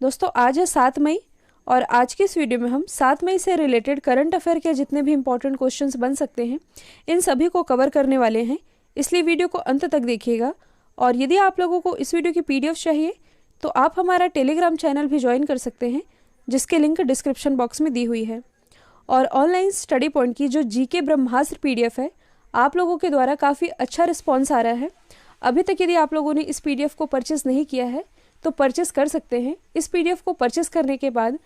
दोस्तों आज है 7 मई और आज की इस वीडियो में हम 7 मई से रिलेटेड करंट अफेयर के जितने भी इंपॉर्टेंट क्वेश्चंस बन सकते हैं इन सभी को कवर करने वाले हैं, इसलिए वीडियो को अंत तक देखिएगा। और यदि आप लोगों को इस वीडियो की पीडीएफ चाहिए तो आप हमारा टेलीग्राम चैनल भी ज्वाइन कर सकते हैं, जिसके लिंक डिस्क्रिप्शन बॉक्स में दी हुई है। और ऑनलाइन स्टडी पॉइंट की जो जीके ब्रह्मास्त्र पीडीएफ है, आप लोगों के द्वारा काफ़ी अच्छा रिस्पॉन्स आ रहा है। अभी तक यदि आप लोगों ने इस पीडीएफ को परचेस नहीं किया है तो परचेस कर सकते हैं। इस पीडीएफ को परचेस करने के बाद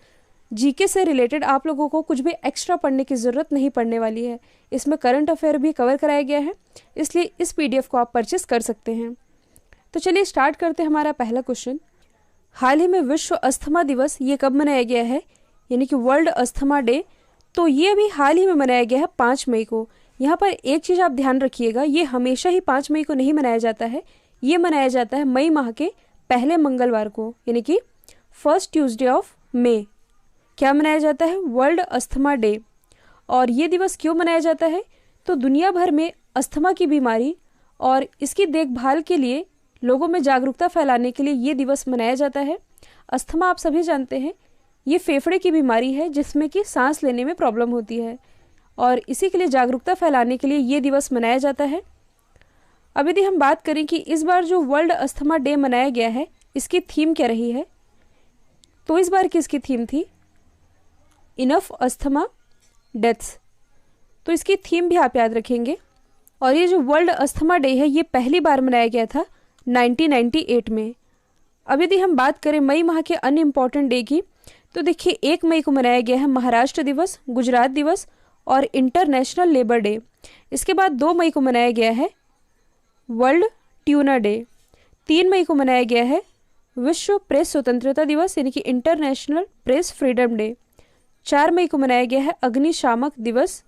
जीके से रिलेटेड आप लोगों को कुछ भी एक्स्ट्रा पढ़ने की ज़रूरत नहीं पड़ने वाली है। इसमें करंट अफेयर भी कवर कराया गया है, इसलिए इस पीडीएफ को आप परचेस कर सकते हैं। तो चलिए स्टार्ट करते हैं हमारा पहला क्वेश्चन। हाल ही में विश्व अस्थमा दिवस ये कब मनाया गया है, यानी कि वर्ल्ड अस्थमा डे, तो ये अभी हाल ही में मनाया गया है 5 मई को। यहाँ पर एक चीज़ आप ध्यान रखिएगा, ये हमेशा ही 5 मई को नहीं मनाया जाता है, ये मनाया जाता है मई माह के पहले मंगलवार को, यानी कि फर्स्ट ट्यूसडे ऑफ मई। क्या मनाया जाता है? World asthma day. और ये दिवस क्यों मनाया जाता है? तो दुनिया भर में अस्थमा की बीमारी और इसकी देखभाल के लिए लोगों में जागरूकता फैलाने के लिए ये दिवस मनाया जाता है। अस्थमा आप सभी जानते हैं, ये फेफड़े की बीमारी है जिसमें कि सांस लेने में प्रॉब्लम होती है, और इसी के लिए जागरूकता फैलाने के लिए ये दिवस मनाया जाता है। अब यदि हम बात करें कि इस बार जो वर्ल्ड अस्थमा डे मनाया गया है, इसकी थीम क्या रही है, तो इस बार की इसकी थीम थी इनफ अस्थमा डेथ्स। तो इसकी थीम भी आप याद रखेंगे। और ये जो वर्ल्ड अस्थमा डे है, ये पहली बार मनाया गया था 1998 में। अब यदि हम बात करें मई माह के अन्य इम्पॉर्टेंट डे की, तो देखिए 1 मई को मनाया गया है महाराष्ट्र दिवस, गुजरात दिवस और इंटरनेशनल लेबर डे। इसके बाद 2 मई को मनाया गया है वर्ल्ड ट्यूना डे। 3 मई को मनाया गया है विश्व प्रेस स्वतंत्रता दिवस, यानी कि इंटरनेशनल प्रेस फ्रीडम डे। 4 मई को मनाया गया है अग्निशामक दिवस।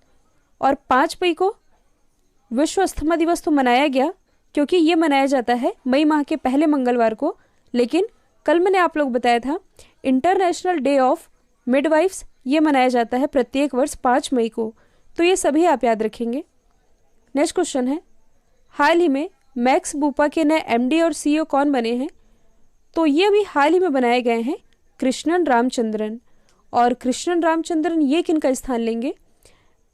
और 5 मई को विश्व अस्थमा दिवस तो मनाया गया क्योंकि ये मनाया जाता है मई माह के पहले मंगलवार को, लेकिन कल मैंने आप लोग बताया था इंटरनेशनल डे ऑफ मिडवाइफ्स ये मनाया जाता है प्रत्येक वर्ष 5 मई को। तो ये सभी आप याद रखेंगे। नेक्स्ट क्वेश्चन है, हाल ही में मैक्स बुपा के नए एमडी और सीईओ कौन बने हैं? तो ये भी हाल ही में बनाए गए हैं कृष्णन रामचंद्रन। और कृष्णन रामचंद्रन ये किनका स्थान लेंगे?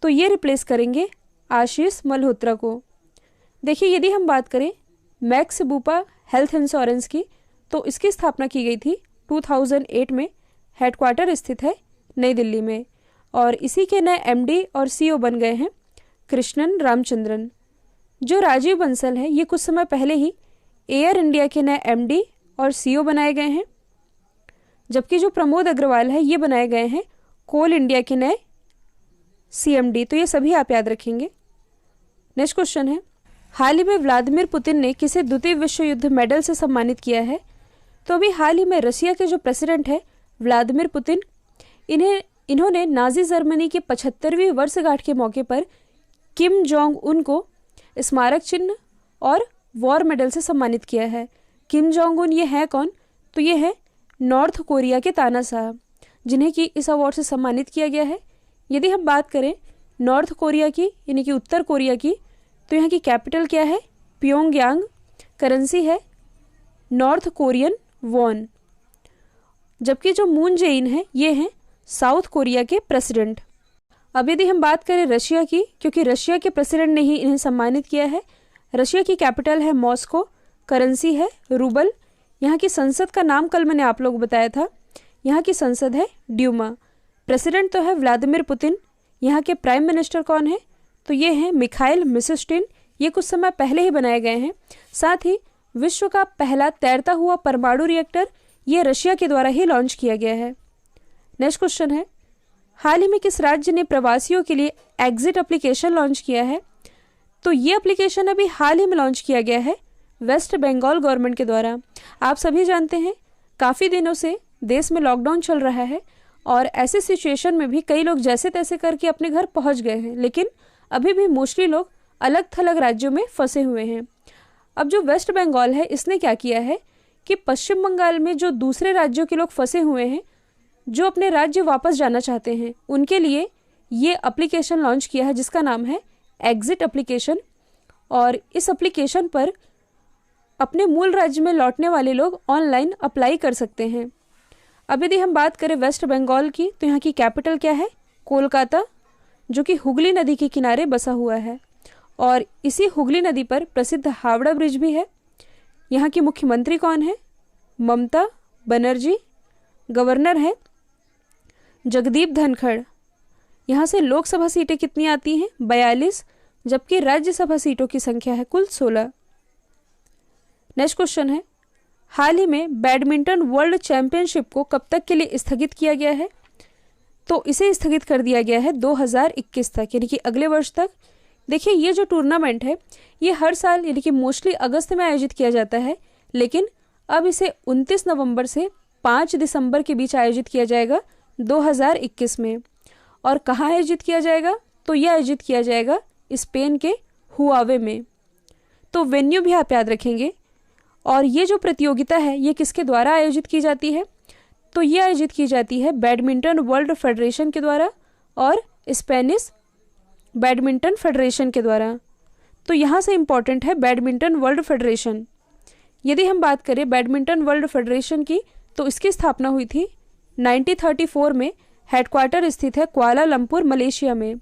तो ये रिप्लेस करेंगे आशीष मल्होत्रा को। देखिए यदि हम बात करें मैक्स बुपा हेल्थ इंश्योरेंस की, तो इसकी स्थापना की गई थी 2008 में, हेडक्वार्टर स्थित है नई दिल्ली में। और इसी के नए एमडी और सीईओ बन गए हैं कृष्णन रामचंद्रन। जो राजीव बंसल है, ये कुछ समय पहले ही एयर इंडिया के नए एमडी और सीईओ बनाए गए हैं, जबकि जो प्रमोद अग्रवाल है ये बनाए गए हैं कोल इंडिया के नए सीएमडी। तो ये सभी आप याद रखेंगे। नेक्स्ट क्वेश्चन है, हाल ही में व्लादिमीर पुतिन ने किसे द्वितीय विश्व युद्ध मेडल से सम्मानित किया है? तो अभी हाल ही में रशिया के जो प्रेसिडेंट है व्लादिमीर पुतिन, इन्होंने नाजी जर्मनी के 75वीं वर्षगांठ के मौके पर किम जोंग उन को स्मारक चिन्ह और वॉर मेडल से सम्मानित किया है। किम जोंग उन ये है कौन? तो ये है नॉर्थ कोरिया के तानाशाह, जिन्हें कि इस अवार्ड से सम्मानित किया गया है। यदि हम बात करें नॉर्थ कोरिया की, यानी कि उत्तर कोरिया की, तो यहाँ की कैपिटल क्या है? प्योंगयांग। करेंसी है नॉर्थ कोरियन वॉन। जबकि जो मून जे इन है ये हैं साउथ कोरिया के प्रेसिडेंट। अब यदि हम बात करें रशिया की, क्योंकि रशिया के प्रेसिडेंट ने ही इन्हें सम्मानित किया है। रशिया की कैपिटल है मॉस्को, करेंसी है रूबल। यहाँ की संसद का नाम कल मैंने आप लोग बताया था, यहाँ की संसद है ड्यूमा। प्रेसिडेंट तो है व्लादिमीर पुतिन। यहाँ के प्राइम मिनिस्टर कौन है? तो ये हैं मिखाइल मिशुस्टिन, ये कुछ समय पहले ही बनाए गए हैं। साथ ही विश्व का पहला तैरता हुआ परमाणु रिएक्टर ये रशिया के द्वारा ही लॉन्च किया गया है। नेक्स्ट क्वेश्चन है, हाल ही में किस राज्य ने प्रवासियों के लिए एग्जिट एप्लीकेशन लॉन्च किया है? तो ये एप्लीकेशन अभी हाल ही में लॉन्च किया गया है वेस्ट बंगाल गवर्नमेंट के द्वारा। आप सभी जानते हैं काफ़ी दिनों से देश में लॉकडाउन चल रहा है, और ऐसे सिचुएशन में भी कई लोग जैसे तैसे करके अपने घर पहुंच गए हैं, लेकिन अभी भी मोस्टली लोग अलग थलग राज्यों में फंसे हुए हैं। अब जो वेस्ट बंगाल है, इसने क्या किया है कि पश्चिम बंगाल में जो दूसरे राज्यों के लोग फंसे हुए हैं, जो अपने राज्य वापस जाना चाहते हैं, उनके लिए ये एप्लीकेशन लॉन्च किया है जिसका नाम है एग्जिट एप्लीकेशन। और इस एप्लीकेशन पर अपने मूल राज्य में लौटने वाले लोग ऑनलाइन अप्लाई कर सकते हैं। अब यदि हम बात करें वेस्ट बंगाल की, तो यहाँ की कैपिटल क्या है? कोलकाता, जो कि हुगली नदी के किनारे बसा हुआ है। और इसी हुगली नदी पर प्रसिद्ध हावड़ा ब्रिज भी है। यहाँ की मुख्यमंत्री कौन है? ममता बनर्जी। गवर्नर है जगदीप धनखड़। यहाँ से लोकसभा सीटें कितनी आती हैं? 42, जबकि राज्यसभा सीटों की संख्या है कुल 16। नेक्स्ट क्वेश्चन है, हाल ही में बैडमिंटन वर्ल्ड चैंपियनशिप को कब तक के लिए स्थगित किया गया है? तो इसे स्थगित कर दिया गया है 2021 तक, यानी कि अगले वर्ष तक। देखिए, ये जो टूर्नामेंट है ये हर साल यानी कि मोस्टली अगस्त में आयोजित किया जाता है, लेकिन अब इसे 29 नवंबर से 5 दिसंबर के बीच आयोजित किया जाएगा 2021 में। और कहाँ आयोजित किया जाएगा? तो यह आयोजित किया जाएगा स्पेन के हुआवे में। तो वेन्यू भी आप याद रखेंगे। और ये जो प्रतियोगिता है ये किसके द्वारा आयोजित की जाती है? तो ये आयोजित की जाती है बैडमिंटन वर्ल्ड फेडरेशन के द्वारा और स्पेनिश बैडमिंटन फेडरेशन के द्वारा। तो यहाँ से इम्पॉर्टेंट है बैडमिंटन वर्ल्ड फेडरेशन। यदि हम बात करें बैडमिंटन वर्ल्ड फेडरेशन की, तो इसकी स्थापना हुई थी 1934 में। हेडक्वार्टर स्थित है कुआलालंपुर, मलेशिया में।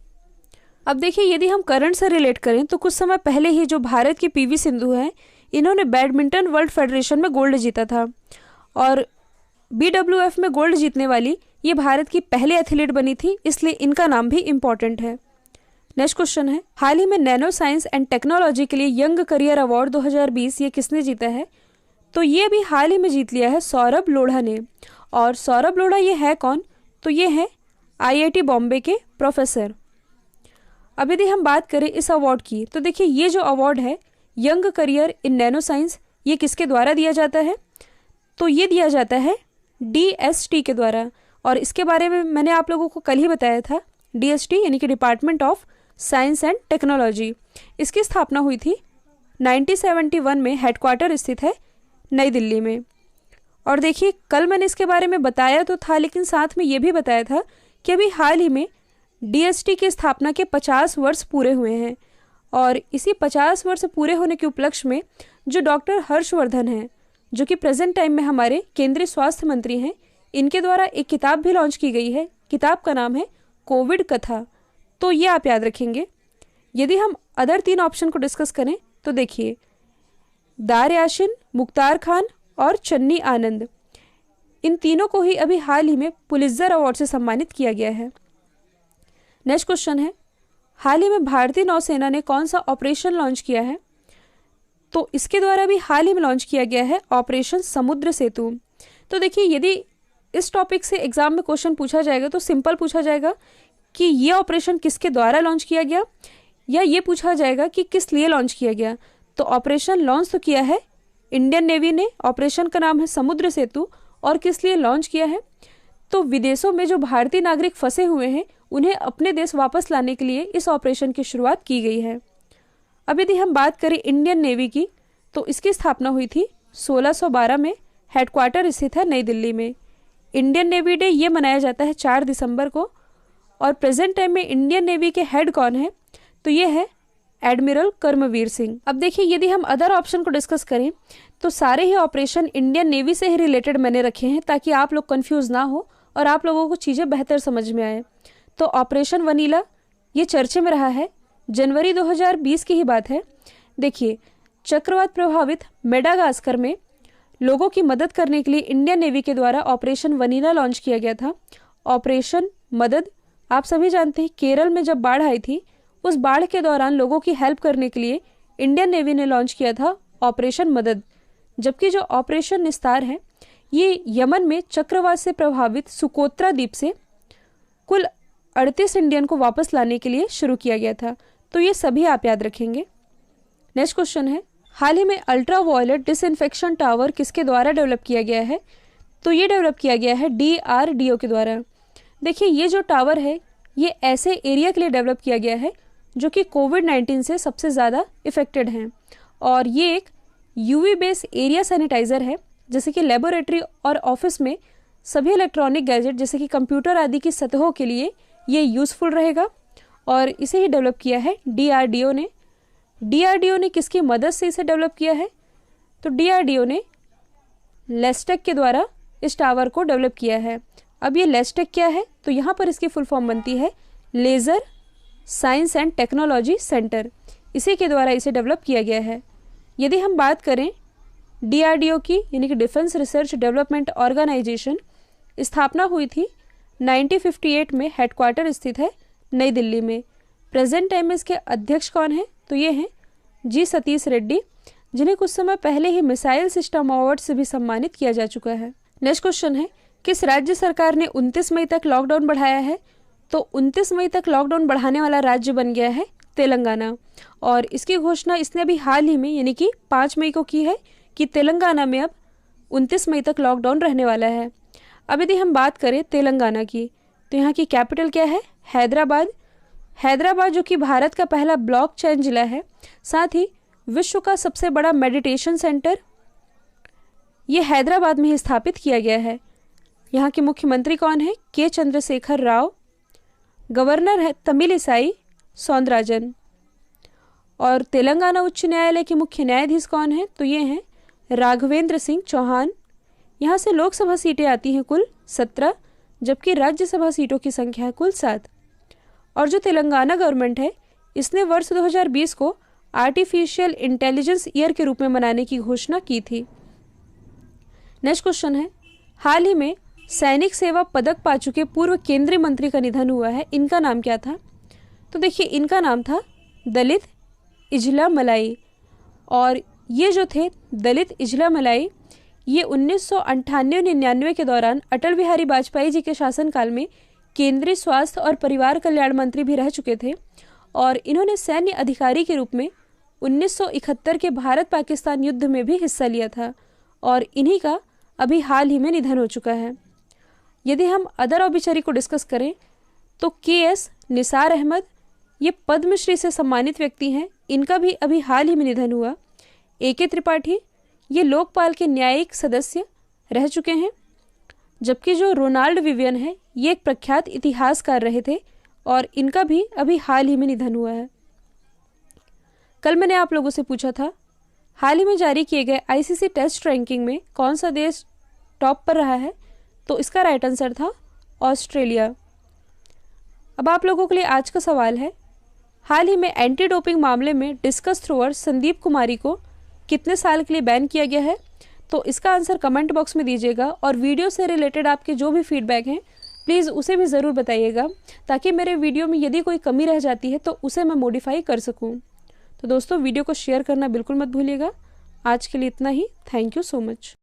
अब देखिए, यदि हम करंट से रिलेट करें तो कुछ समय पहले ही जो भारत की पीवी सिंधु हैं, इन्होंने बैडमिंटन वर्ल्ड फेडरेशन में गोल्ड जीता था। और BWF में गोल्ड जीतने वाली ये भारत की पहली एथलीट बनी थी, इसलिए इनका नाम भी इम्पॉर्टेंट है। नेक्स्ट क्वेश्चन है, हाल ही में नैनो साइंस एंड टेक्नोलॉजी के लिए यंग करियर अवार्ड 2020 ये किसने जीता है? तो ये भी हाल ही में जीत लिया है सौरभ लोढ़ा ने। और सौरभ लोढ़ा ये है कौन? तो ये है IIT बॉम्बे के प्रोफेसर। अब यदि हम बात करें इस अवार्ड की, तो देखिए ये जो अवार्ड है young career in nano science, ये किसके द्वारा दिया जाता है? तो ये दिया जाता है DST के द्वारा। और इसके बारे में मैंने आप लोगों को कल ही बताया था। DST यानी कि department of science and technology, इसकी स्थापना हुई थी 1971 में। हेडक्वार्टर स्थित है नई दिल्ली में। और देखिए, कल मैंने इसके बारे में बताया तो था, लेकिन साथ में ये भी बताया था कि अभी हाल ही में DST की स्थापना के 50 वर्ष पूरे हुए हैं। और इसी 50 वर्ष पूरे होने के उपलक्ष्य में जो डॉक्टर हर्षवर्धन हैं, जो कि प्रेजेंट टाइम में हमारे केंद्रीय स्वास्थ्य मंत्री हैं, इनके द्वारा एक किताब भी लॉन्च की गई है। किताब का नाम है कोविड कथा। तो ये आप याद रखेंगे। यदि हम अदर 3 ऑप्शन को डिस्कस करें तो देखिए, दार यासिन, मुख्तार खान और चन्नी आनंद, इन तीनों को ही अभी हाल ही में पुलित्जर अवार्ड से सम्मानित किया गया है। नेक्स्ट क्वेश्चन है, हाल ही में भारतीय नौसेना ने कौन सा ऑपरेशन लॉन्च किया है? तो इसके द्वारा भी हाल ही में लॉन्च किया गया है ऑपरेशन समुद्र सेतु। तो देखिए, यदि इस टॉपिक से एग्जाम में क्वेश्चन पूछा जाएगा तो सिंपल पूछा जाएगा कि ये ऑपरेशन किसके द्वारा लॉन्च किया गया, या ये पूछा जाएगा कि किस लिए लॉन्च किया गया। तो ऑपरेशन लॉन्च तो किया है इंडियन नेवी ने, ऑपरेशन का नाम है समुद्र सेतु। और किस लिए लॉन्च किया है? तो विदेशों में जो भारतीय नागरिक फंसे हुए हैं उन्हें अपने देश वापस लाने के लिए इस ऑपरेशन की शुरुआत की गई है। अब यदि हम बात करें इंडियन नेवी की, तो इसकी स्थापना हुई थी 1612 में। हेडक्वार्टर स्थित है नई दिल्ली में। इंडियन नेवी डे ये मनाया जाता है 4 दिसंबर को। और प्रेजेंट टाइम में इंडियन नेवी के हेड कौन है? तो ये है एडमिरल कर्मवीर सिंह। अब देखिए, यदि हम अदर ऑप्शन को डिस्कस करें तो सारे ही ऑपरेशन इंडियन नेवी से ही रिलेटेड मैंने रखे हैं, ताकि आप लोग कंफ्यूज ना हो और आप लोगों को चीज़ें बेहतर समझ में आए। तो ऑपरेशन वनीला ये चर्चे में रहा है, जनवरी 2020 की ही बात है। देखिए, चक्रवात प्रभावित मेडागास्कर में लोगों की मदद करने के लिए इंडियन नेवी के द्वारा ऑपरेशन वनीला लॉन्च किया गया था। ऑपरेशन मदद, आप सभी जानते हैं केरल में जब बाढ़ आई थी, उस बाढ़ के दौरान लोगों की हेल्प करने के लिए इंडियन नेवी ने लॉन्च किया था ऑपरेशन मदद। जबकि जो ऑपरेशन निस्तार है ये यमन में चक्रवात से प्रभावित सुकोत्रा द्वीप से कुल 38 इंडियन को वापस लाने के लिए शुरू किया गया था। तो ये सभी आप याद रखेंगे। नेक्स्ट क्वेश्चन है, हाल ही में अल्ट्रा वायलेट डिसइंफेक्शन टावर किसके द्वारा डेवलप किया गया है? तो ये डेवलप किया गया है DRDO के द्वारा। देखिए, ये जो टावर है ये ऐसे एरिया के लिए डेवलप किया गया है जो कि कोविड-19 से सबसे ज़्यादा इफेक्टेड हैं। और ये एक UV बेस एरिया सैनिटाइज़र है, जैसे कि लेबोरेटरी और ऑफिस में सभी इलेक्ट्रॉनिक गैजेट जैसे कि कंप्यूटर आदि की सतहों के लिए ये यूज़फुल रहेगा। और इसे ही डेवलप किया है DRDO ने। DRDO ने किसकी मदद से इसे डेवलप किया है? तो DRDO ने लेस्टेक के द्वारा इस टावर को डेवलप किया है। अब ये लेस्टेक क्या है, तो यहाँ पर इसकी फुल फॉर्म बनती है laser science and technology centre. इसी के द्वारा इसे डेवलप किया गया है। यदि हम बात करें DRDO की, यानी कि डिफेंस रिसर्च डेवलपमेंट ऑर्गेनाइजेशन, स्थापना हुई थी 1958 में, हेडक्वार्टर स्थित है नई दिल्ली में। प्रेजेंट टाइम में इसके अध्यक्ष कौन है, तो ये हैं जी सतीश रेड्डी, जिन्हें कुछ समय पहले ही मिसाइल सिस्टम अवार्ड से भी सम्मानित किया जा चुका है। नेक्स्ट क्वेश्चन है, किस राज्य सरकार ने 29 मई तक लॉकडाउन बढ़ाया है, तो 29 मई तक लॉकडाउन बढ़ाने वाला राज्य बन गया है तेलंगाना। और इसकी घोषणा इसने अभी हाल ही में, यानी कि 5 मई को की है कि तेलंगाना में अब 29 मई तक लॉकडाउन रहने वाला है। अब यदि हम बात करें तेलंगाना की, तो यहाँ की कैपिटल क्या है, हैदराबाद। हैदराबाद जो कि भारत का पहला ब्लॉक चेन जिला है, साथ ही विश्व का सबसे बड़ा मेडिटेशन सेंटर, ये हैदराबाद में ही स्थापित किया गया है। यहाँ के मुख्यमंत्री कौन है, के चंद्रशेखर राव। गवर्नर है तमिलिसाई सौंदराजन। और तेलंगाना उच्च न्यायालय के मुख्य न्यायाधीश कौन है, तो ये हैं राघवेंद्र सिंह चौहान। यहाँ से लोकसभा सीटें आती हैं कुल 17, जबकि राज्यसभा सीटों की संख्या है कुल 7। और जो तेलंगाना गवर्नमेंट है, इसने वर्ष 2020 को आर्टिफिशियल इंटेलिजेंस ईयर के रूप में मनाने की घोषणा की थी। नेक्स्ट क्वेश्चन है, हाल ही में सैनिक सेवा पदक पा चुके पूर्व केंद्रीय मंत्री का निधन हुआ है, इनका नाम क्या था, तो देखिए इनका नाम था दलित इजला मलाई। और ये जो थे दलित इजला मलाई, ये 1998-99 के दौरान अटल बिहारी वाजपेयी जी के शासनकाल में केंद्रीय स्वास्थ्य और परिवार कल्याण मंत्री भी रह चुके थे। और इन्होंने सैन्य अधिकारी के रूप में 1971 के भारत पाकिस्तान युद्ध में भी हिस्सा लिया था। और इन्हीं का अभी हाल ही में निधन हो चुका है। यदि हम अदर ऑबिचरी को डिस्कस करें, तो KS निसार अहमद, ये पद्मश्री से सम्मानित व्यक्ति हैं, इनका भी अभी हाल ही में निधन हुआ। AK त्रिपाठी, ये लोकपाल के न्यायिक सदस्य रह चुके हैं। जबकि जो रोनाल्ड विवियन है, ये एक प्रख्यात इतिहासकार रहे थे और इनका भी अभी हाल ही में निधन हुआ है। कल मैंने आप लोगों से पूछा था, हाल ही में जारी किए गए ICC टेस्ट रैंकिंग में कौन सा देश टॉप पर रहा है, तो इसका राइट आंसर था ऑस्ट्रेलिया। अब आप लोगों के लिए आज का सवाल है, हाल ही में एंटी डोपिंग मामले में डिस्कस थ्रोअर संदीप कुमारी को कितने साल के लिए बैन किया गया है, तो इसका आंसर कमेंट बॉक्स में दीजिएगा। और वीडियो से रिलेटेड आपके जो भी फीडबैक हैं, प्लीज़ उसे भी ज़रूर बताइएगा, ताकि मेरे वीडियो में यदि कोई कमी रह जाती है तो उसे मैं मॉडिफाई कर सकूं। तो दोस्तों, वीडियो को शेयर करना बिल्कुल मत भूलिएगा। आज के लिए इतना ही। Thank you so much.